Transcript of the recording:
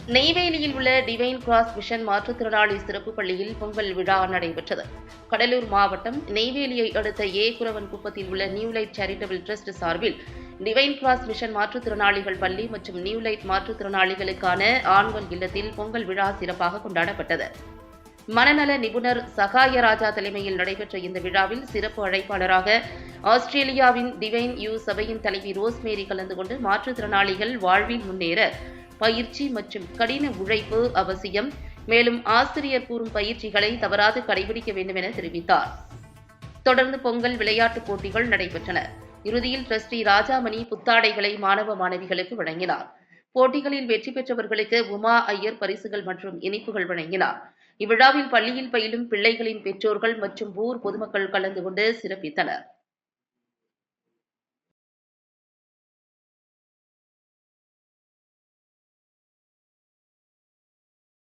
நெய்வேலியில் உள்ள divine cross mission மாற்றுத்திறனாளி சிறப்பு பள்ளியில் பொங்கல் விழா நடைபெற்றது. கடலூர் மாவட்டம் நெய்வேலியை அடுத்த ஏகுரவன் குப்பத்தில் உள்ள நியூ லைட் சேரிட்டபிள் டிரஸ்ட் சார்பில் டிவைன் கிராஸ் மிஷன் மாற்றுத்திறனாளிகள் பள்ளி மற்றும் நியூ லைட் மாற்றுத்திறனாளிகளுக்கான ஆண்கள் இல்லத்தில் பொங்கல் விழா சிறப்பாக கொண்டாடப்பட்டது. மனநல நிபுணர் சகாயராஜா தலைமையில் நடைபெற்ற இந்த விழாவில் சிறப்பு அழைப்பாளராக ஆஸ்திரேலியாவின் டிவைன் யூ சபையின் தலைவி ரோஸ்மேரி கலந்து கொண்டு மாற்றுத்திறனாளிகள் வாழ்வில் முன்னேற பயிற்சி மற்றும் கடின உழைப்பு அவசியம், மேலும் ஆசிரியர் கூறும் பயிற்சிகளை தவறாது கடைபிடிக்க வேண்டும் என தெரிவித்தார். தொடர்ந்து பொங்கல் விளையாட்டுப் போட்டிகள் நடைபெற்றன. இறுதியில் டிரஸ்டி ராஜாமணி புத்தாடைகளை மாணவ மாணவிகளுக்கு வழங்கினார். போட்டிகளில் வெற்றி பெற்றவர்களுக்கு உமா ஐயர் பரிசுகள் மற்றும் இனிப்புகள் வழங்கினார். இவ்விழாவில் பள்ளியில் பயிலும் பிள்ளைகளின் பெற்றோர்கள் மற்றும் ஊர் பொதுமக்கள் கலந்து கொண்டு சிறப்பித்தனர்.